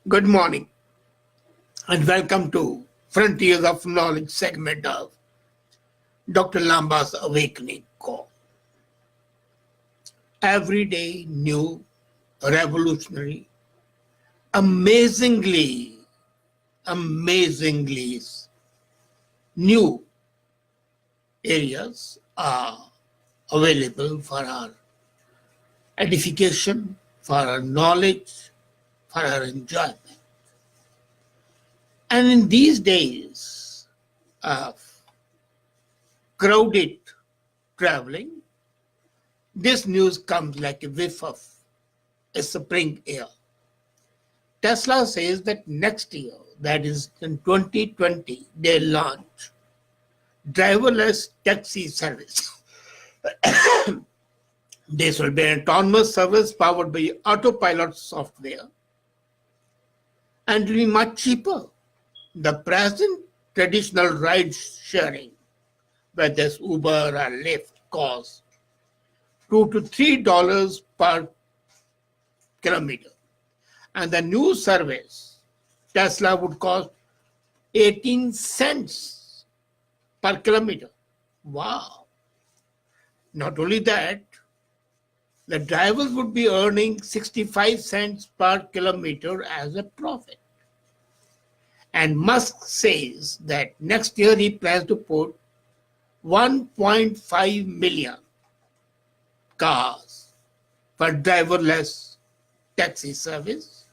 Good morning and welcome to Frontiers of Knowledge segment of Dr. Lamba's Awakening Call. Every day new, revolutionary, amazingly new areas are available for our edification, for our knowledge, for our enjoyment. And in these days of crowded traveling, this news comes like a whiff of a spring air. Tesla says that next year, that is in 2020, they'll launch driverless taxi service. This will be an autonomous service powered by autopilot software and will be much cheaper. The present traditional ride sharing, whether it's Uber or Lyft, costs $2 to $3 per kilometer. And the new service, Tesla, would cost 18 cents per kilometer. Wow. Not only that, the drivers would be earning 65 cents per kilometer as a profit. And Musk says that next year he plans to put 1.5 million cars for driverless taxi service.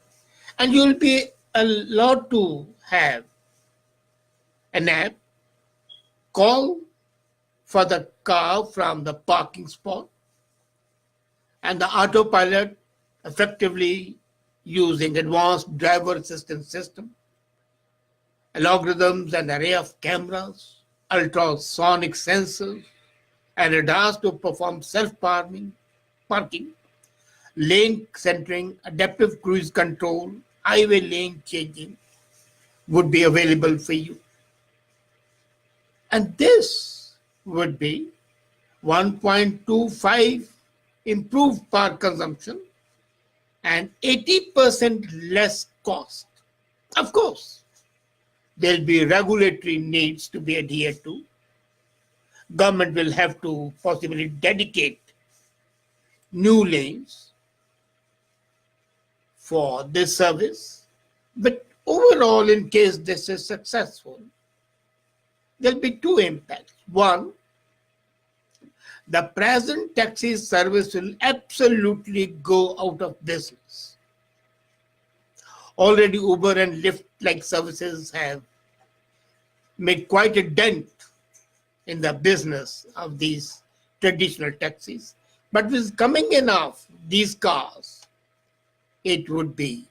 And you'll be allowed to have an app, call for the car from the parking spot, and the autopilot effectively using advanced driver assistance system, algorithms, an array of cameras, ultrasonic sensors, and radars to perform self-parking, lane centering, adaptive cruise control, highway lane changing would be available for you. And this would be 1.25 improved power consumption and 80% less cost. Of course, there'll be regulatory needs to be adhered to. Government will have to possibly dedicate new lanes for this service. But overall, in case this is successful, there'll be two impacts. One, the present taxi service will absolutely go out of business. Already Uber and Lyft-like services have made quite a dent in the business of these traditional taxis. But with coming in of these cars, it would be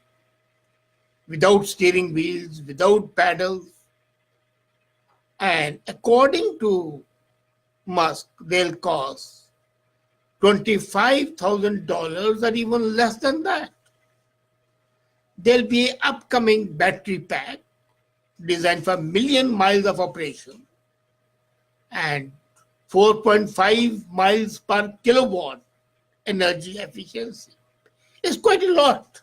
without steering wheels, without pedals. And according to Musk, they'll cost $25,000 or even less than that. There'll be an upcoming battery pack designed for 1 million miles of operation and 4.5 miles per kilowatt energy efficiency. It's quite a lot.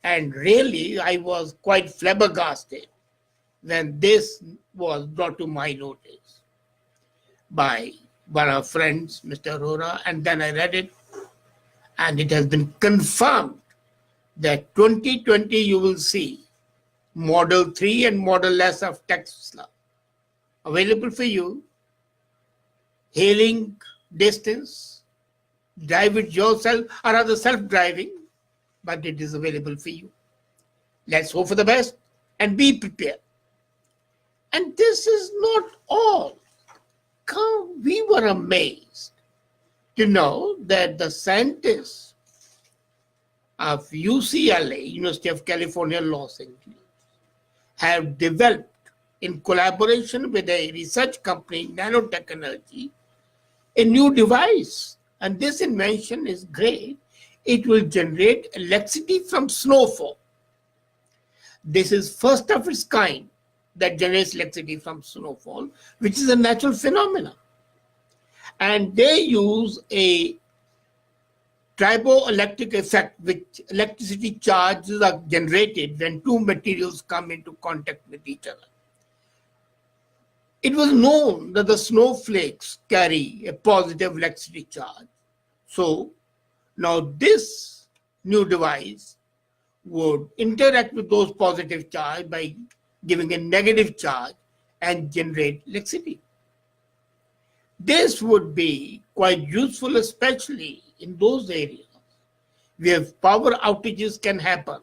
And really, I was quite flabbergasted when this was brought to my notice by one of our friends, Mr. Arora, and then I read it, and it has been confirmed that 2020 you will see Model 3 and Model S of Tesla available for you, hailing distance, drive it yourself, or rather self-driving, but it is available for you. Let's hope for the best and be prepared. And this is not all. We were amazed to know that the scientists of UCLA, University of California, Los Angeles, have developed in collaboration with a research company, Nanotechnology, a new device. And this invention is great. It will generate electricity from snowfall. This is first of its kind that generates electricity from snowfall, which is a natural phenomenon. And they use a triboelectric effect, which electricity charges are generated when two materials come into contact with each other. It was known that the snowflakes carry a positive electricity charge. So now this new device would interact with those positive charge by giving a negative charge and generate electricity. This would be quite useful, especially in those areas where power outages can happen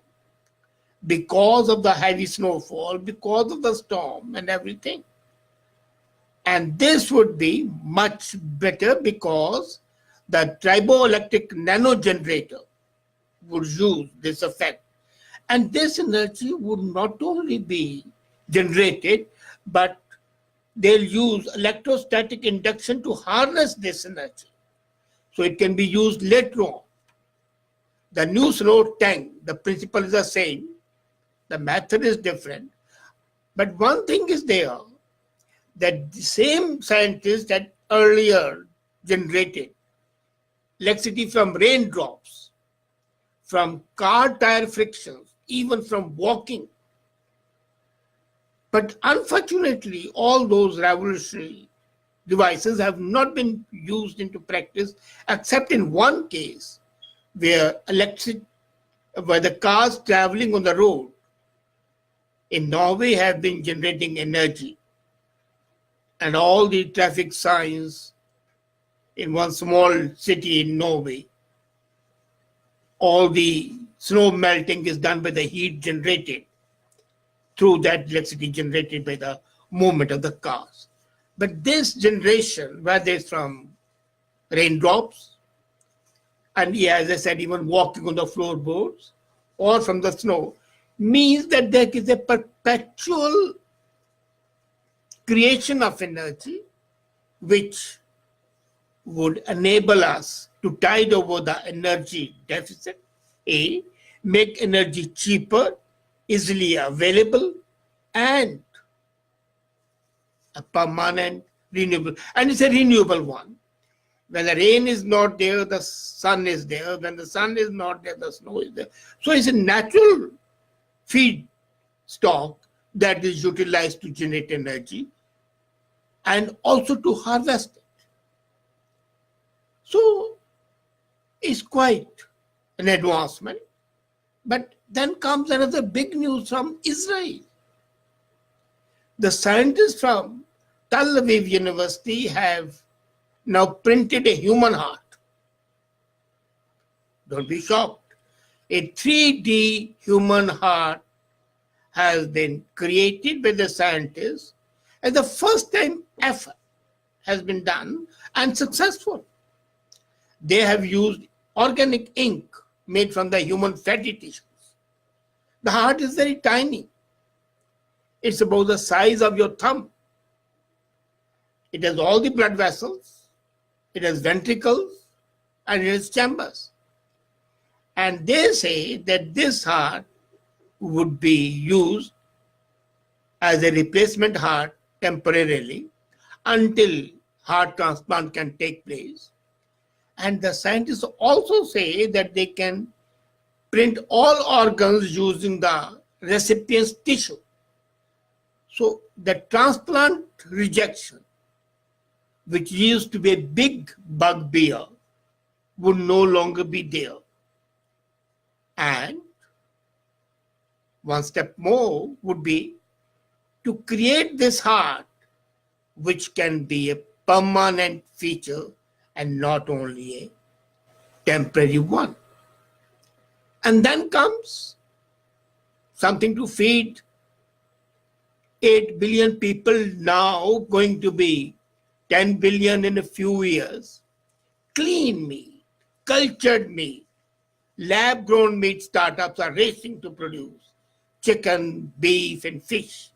because of the heavy snowfall, because of the storm and everything. And this would be much better because the triboelectric nano generator would use this effect. And this energy would not only be generated, but they'll use electrostatic induction to harness this energy. So it can be used later on. The new snow tank, the principle is the same. The method is different. But one thing is there, that the same scientists that earlier generated electricity from raindrops, from car tire frictions, even from walking. But unfortunately, all those revolutionary devices have not been used into practice except in one case where the cars traveling on the road in Norway have been generating energy. And all the traffic signs in one small city in Norway, all the snow melting is done by the heat generated through that electricity generated by the movement of the cars. But this generation, whether it's from raindrops, and as I said, even walking on the floorboards, or from the snow, means that there is a perpetual creation of energy which would enable us to tide over the energy deficit, A, make energy cheaper, easily available, and a permanent renewable. And it's a renewable one. When the rain is not there, the sun is there. When the sun is not there, the snow is there. So it's a natural feedstock that is utilized to generate energy and also to harvest it. So it's quite an advancement. But then comes another big news from Israel. The scientists from Tel Aviv University have now printed a human heart. Don't be shocked. A 3D human heart has been created by the scientists, and the first time effort has been done and successful. They have used organic ink made from the human fatty tissues. The heart is very tiny. It's about the size of your thumb. It has all the blood vessels, it has ventricles, and it has chambers. And they say that this heart would be used as a replacement heart temporarily until heart transplant can take place. And the scientists also say that they can print all organs using the recipient's tissue. So the transplant rejection, which used to be a big bugbear, would no longer be there. And one step more would be to create this heart, which can be a permanent feature and not only a temporary one. And then comes something to feed 8 billion people now, going to be 10 billion in a few years. Clean meat, cultured meat, lab-grown meat startups are racing to produce chicken, beef, and fish.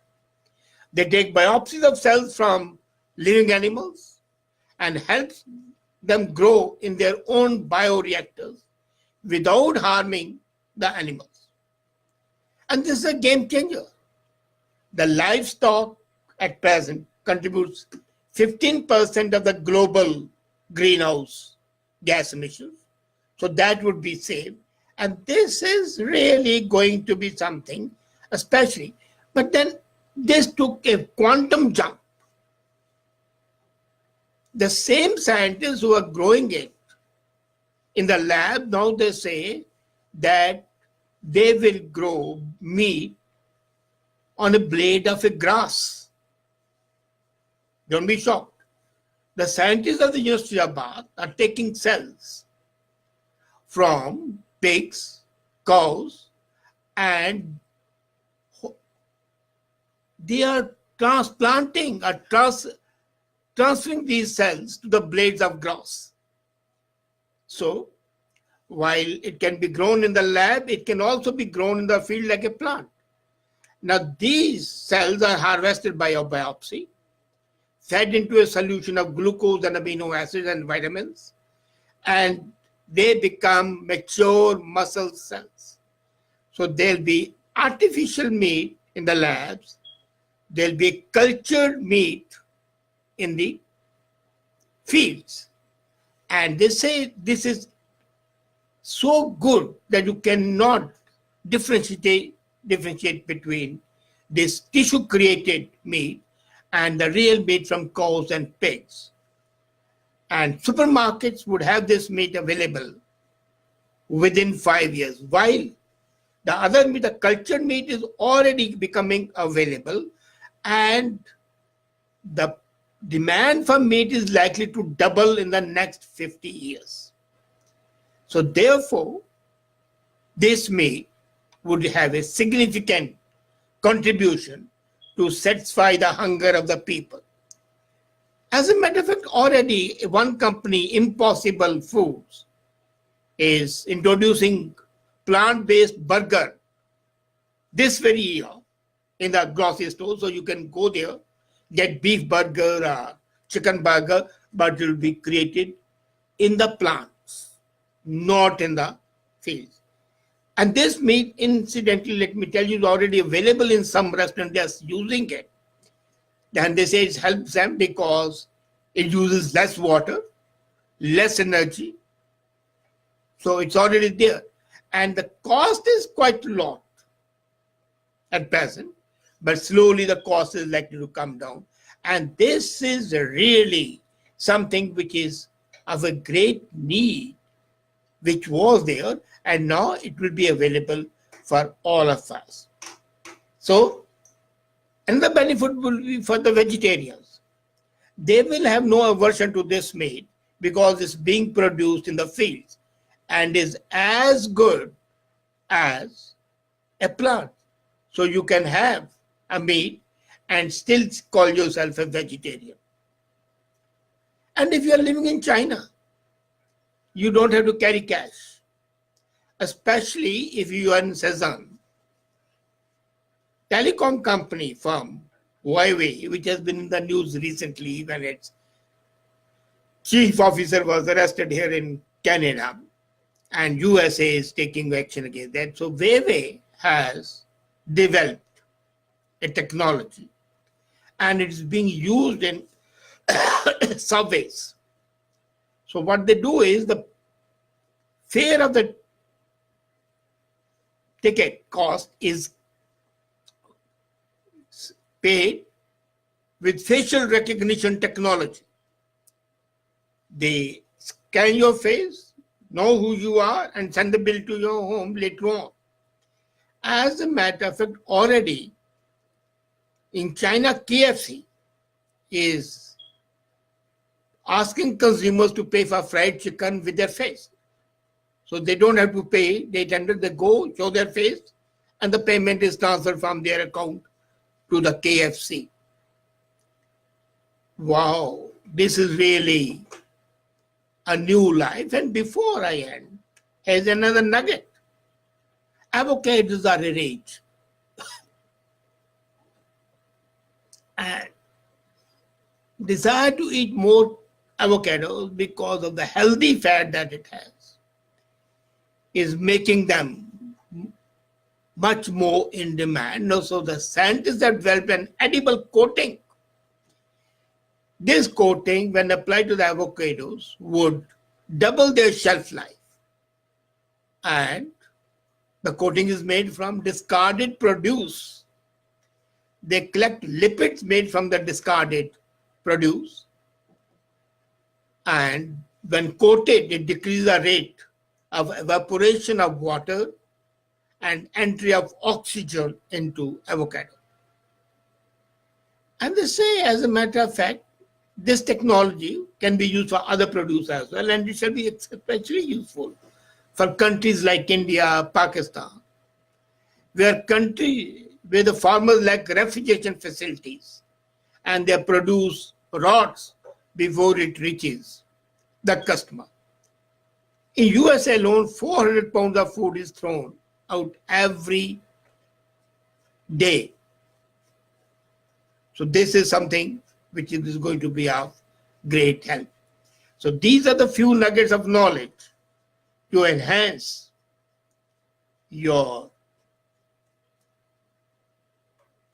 They take biopsies of cells from living animals and help them grow in their own bioreactors without harming the animals. And this is a game changer. The livestock at present contributes 15% of the global greenhouse gas emissions. So that would be saved. And this is really going to be something, especially. But then this took a quantum jump. The same scientists who are growing it in the lab, now they say that they will grow meat on a blade of a grass. Don't be shocked. The scientists of the University of Bath are taking cells from pigs, cows, and they are transplanting or transferring these cells to the blades of grass. So, while it can be grown in the lab, it can also be grown in the field like a plant. Now, these cells are harvested by a biopsy, fed into a solution of glucose and amino acids and vitamins, and they become mature muscle cells. So there'll be artificial meat in the labs, there'll be cultured meat in the fields. And they say this is so good that you cannot differentiate between this tissue-created meat and the real meat from cows and pigs. And supermarkets would have this meat available within 5 years, while the other meat, the cultured meat, is already becoming available, and the demand for meat is likely to double in the next 50 years. So therefore, this meat would have a significant contribution to satisfy the hunger of the people. As a matter of fact, already one company, Impossible Foods, is introducing plant-based burger this very year in the grocery store. So you can go there, get beef burger or chicken burger, but it will be created in the plants, not in the fields. And this meat, incidentally, let me tell you, is already available in some restaurants. They are using it. And they say it helps them because it uses less water, less energy. So it's already there. And the cost is quite a lot at present, but slowly the cost is likely to come down. And this is really something which is of a great need, which was there, and now it will be available for all of us. So, another benefit will be for the vegetarians. They will have no aversion to this meat because it's being produced in the fields and is as good as a plant. So you can have a meat and still call yourself a vegetarian. And if you are living in China, you don't have to carry cash, especially if you are in Shenzhen. Telecom company firm Huawei, which has been in the news recently when its chief officer was arrested here in Canada, and USA is taking action against that. So Huawei has developed a technology, and it is being used in subways. So what they do is the fare of the ticket cost is paid with facial recognition technology. They scan your face, know who you are, and send the bill to your home later on. As a matter of fact, already in China, KFC is asking consumers to pay for fried chicken with their face. So they don't have to pay, they go, show their face, and the payment is transferred from their account to the KFC. Wow, this is really a new life. And before I end, here's another nugget. Avocados are a rage. And desire to eat more avocados because of the healthy fat that it has is making them much more in demand. So the scientists have developed an edible coating. This coating, when applied to the avocados, would double their shelf life. and the coating is made from discarded produce. They collect lipids made from the discarded produce, and when coated, it decreases the rate of evaporation of water and entry of oxygen into avocado. And they say, as a matter of fact, this technology can be used for other produce as well, and it shall be especially useful for countries like India, Pakistan, where the farmers lack refrigeration facilities and they produce rots before it reaches the customer. In USA alone, 400 pounds of food is thrown out every day. So this is something which is going to be of great help. So these are the few nuggets of knowledge to enhance your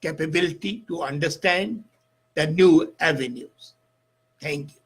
capability to understand the new avenues. Thank you.